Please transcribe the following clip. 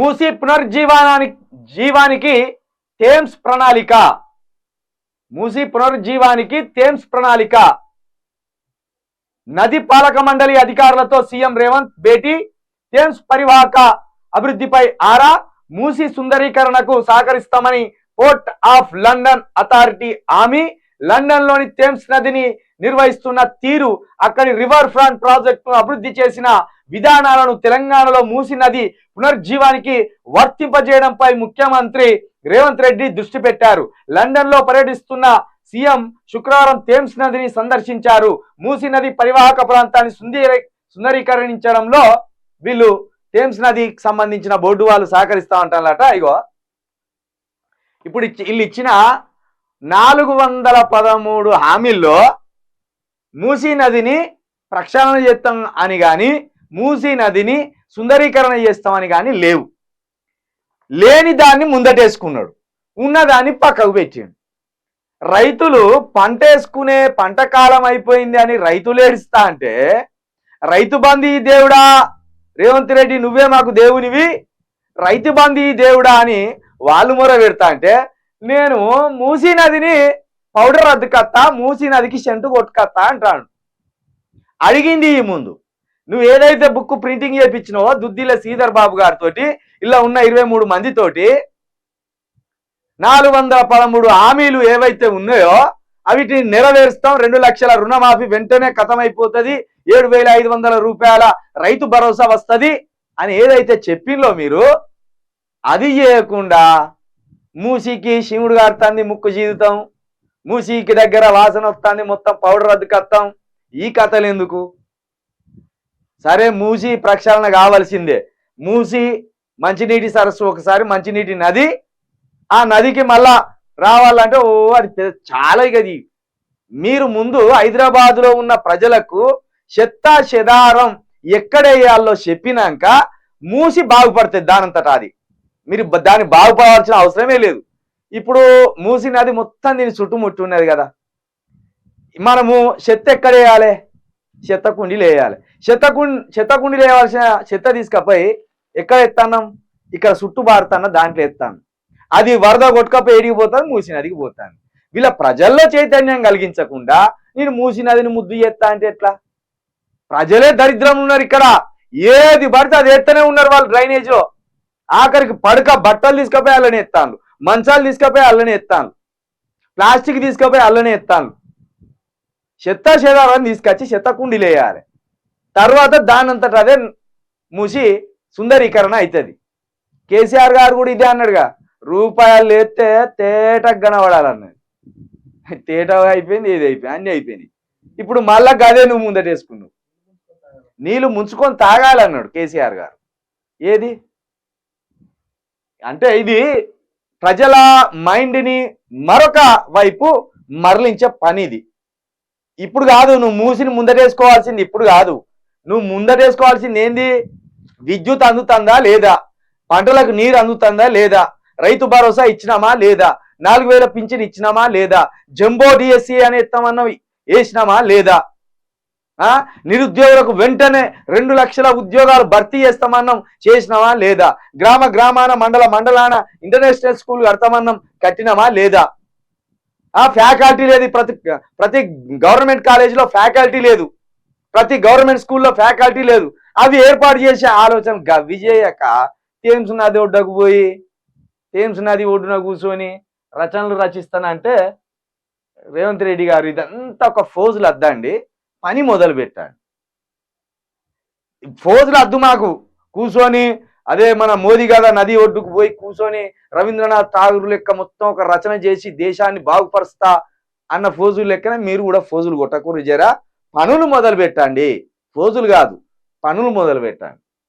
మూసీ జీవానికి థేమ్స్ ప్రణాళిక. మూసీ పునరుజ్జీవానికి థేమ్స్ ప్రణాళిక. నది పాలక మండలి అధికారులతో సీఎం రేవంత్ భేటీ. థేమ్స్ పరివాహక అభివృద్ధిపై ఆరా. మూసీ సుందరీకరణకు సహకరిస్తామని పోర్ట్ ఆఫ్ లండన్ అథారిటీ హామీ. లండన్ లోని థేమ్స్ నదిని నిర్వహిస్తున్న తీరు, అక్కడి రివర్ ఫ్రంట్ ప్రాజెక్టును అభివృద్ధి చేసిన విధానాలను తెలంగాణలో మూసీ నది పునరుజ్జీవానికి వర్తింపజేయడంపై ముఖ్యమంత్రి రేవంత్ రెడ్డి దృష్టి పెట్టారు. లండన్ లో పర్యటిస్తున్న సీఎం శుక్రవారం థేమ్స్ నదిని సందర్శించారు. మూసీ నది పరివాహక ప్రాంతాన్ని సుందరీకరించడంలో వీళ్ళు థేమ్స్ నదికి సంబంధించిన బోర్డు వాళ్ళు సహకరిస్తా ఉంటారట. ఇగో ఇప్పుడు వీళ్ళు ఇచ్చిన 413 హామీల్లో మూసీ నదిని ప్రక్షాళన చేస్తాం అని కానీ, మూసీ నదిని సుందరీకరణ చేస్తామని కానీ లేవు. లేని దాన్ని ముందటేసుకున్నాడు, ఉన్నదాన్ని పక్కకు పెట్టిండు. రైతులు పంట వేసుకునే పంట కాలం అయిపోయింది అని రైతులు ఏడుస్తా అంటే, రైతు బంధు దేవుడా రేవంత్ రెడ్డి నువ్వే మాకు దేవునివి, రైతు బంధు దేవుడా అని వాళ్ళు మొర పెడతా అంటే, నేను మూసీ నదిని పౌడర్ అద్దుకత్తా, మూసీ నదికి సెంటు కొట్టుకత్తా అంటాడు. అడిగింది ఈ ముందు నువ్వు ఏదైతే బుక్ ప్రింటింగ్ చేయించినావో దుద్దిల శ్రీధర్ బాబు గారితో, ఇలా ఉన్న 23 మందితోటి 413 హామీలు ఏవైతే ఉన్నాయో అవిటిని నెరవేరుస్తాం, 2 లక్షల రుణమాఫీ వెంటనే ఖతమైపోతుంది, 7,500 రూపాయల రైతు భరోసా వస్తుంది అని ఏదైతే చెప్పిందో మీరు, అది చేయకుండా మూసీకి శివుడు గారుతుంది ముక్కు జీవితం, మూసీకి దగ్గర వాసన వస్తుంది మొత్తం పౌడర్ అద్దుకత్తాం, ఈ కథలు ఎందుకు? సరే మూసీ ప్రక్షాళన కావాల్సిందే. మూసీ మంచినీటి సరస్సు ఒకసారి మంచినీటి నది, ఆ నదికి మళ్ళా రావాలంటే అది చాలా గది. మీరు ముందు హైదరాబాదులో ఉన్న ప్రజలకు చెత్తా చెదారం ఎక్కడేయాలో చెప్పినాక మూసి బాగుపడుతుంది దానంతటా. అది మీరు దాన్ని బాగుపడాల్సిన అవసరమే లేదు. ఇప్పుడు మూసి నది మొత్తం దీన్ని చుట్టుముట్టి ఉన్నది కదా, మనము చెత్త ఎక్కడ వేయాలి? చెత్త కుండీలు వేయాలి. చెత్త కుండీలు వేయవలసిన చెత్త తీసుకపోయి ఎక్కడ ఎత్తాన్నాం? ఇక్కడ చుట్టూ బారుతాన్న దాంట్లో ఎత్తాను. అది వరద కొట్టుకపోయి ఎడిగిపోతాను, మూసి నదికి పోతాను. వీళ్ళ ప్రజల్లో చైతన్యం కలిగించకుండా నేను మూసి నదిని ముద్దు చేస్తా అంటే ఎట్లా? ప్రజలే దరిద్రం ఉన్నారు ఇక్కడ. ఏది పడితే అది ఎత్తనే ఉన్నారు వాళ్ళు డ్రైనేజ్లో. ఆఖరికి పడక బట్టలు తీసుకపోయి అల్లనే ఎత్తాను, మంచాలు తీసుకపోయి అల్లనే ఎత్తాను, ప్లాస్టిక్ తీసుకపోయి అల్లనే ఎత్తాను. చెత్త చెదారాన్ని తీసుకొచ్చి చెత్త కుండీలు వేయాలి. తర్వాత దానంతట అదే మూసి సుందరీకరణ అవుతుంది. కేసీఆర్ గారు కూడా ఇదే అన్నాడుగా, రూపాయలు లేస్తే తేటకు కనబడాలన్నది. తేటగా అయిపోయింది, ఏది అయిపోయింది, అన్నీ అయిపోయినాయి. ఇప్పుడు మళ్ళా గదే నువ్వు ముందటేసుకున్నావు. నీళ్ళు ముంచుకొని తాగాలన్నాడు కేసీఆర్ గారు. ఏది అంటే ఇది ప్రజల మైండ్ని మరొక వైపు మరలించే పని. ఇది ఇప్పుడు కాదు, నువ్వు మూసిని ముందటేసుకోవాల్సింది ఇప్పుడు కాదు. నువ్వు ముందటేసుకోవాల్సింది ఏంది? విద్యుత్ అందుతుందా లేదా, పంటలకు నీరు అందుతుందా లేదా, రైతు భరోసా ఇచ్చినామా లేదా, 4,000 పింఛన్ ఇచ్చినామా లేదా, జంబో డిఎస్సి అని ఎత్తామన్నవి వేసినామా లేదా, నిరుద్యోగులకు వెంటనే 2 లక్షల ఉద్యోగాలు భర్తీ చేస్తామన్నాం చేసినామా లేదా, గ్రామాన మండలాన ఇంటర్నేషనల్ స్కూల్ కడతామన్నాం కట్టినామా లేదా, ఫ్యాకల్టీ లేదు. ప్రతి గవర్నమెంట్ కాలేజీలో ఫ్యాకల్టీ లేదు, ప్రతి గవర్నమెంట్ స్కూల్లో ఫ్యాకల్టీ లేదు. అవి ఏర్పాటు చేసే ఆలోచన గవి చేయక థేమ్స్ నది ఒడ్డుకు పోయి థేమ్స్ నది ఒడ్డున కూర్చొని రచనలు రచిస్తానంటే రేవంత్ రెడ్డి గారు ఇదంతా ఒక ఫోజులు అద్దండి, పని మొదలు పెట్టాడు. ఫోజులు అద్దు మాకు. కూర్చొని అదే మన మోదీ గారు నది ఒడ్డుకు పోయి కూర్చొని రవీంద్రనాథ్ ఠాగూర్ లెక్క మొత్తం ఒక రచన చేసి దేశాన్ని బాగుపరుస్తా అన్న ఫోజులు లెక్కన మీరు కూడా ఫోజులు కొట్టకూడదు. జరా పనులు మొదలు పెట్టండి, ఫోజులు కాదు, పనులు మొదలు పెట్టండి.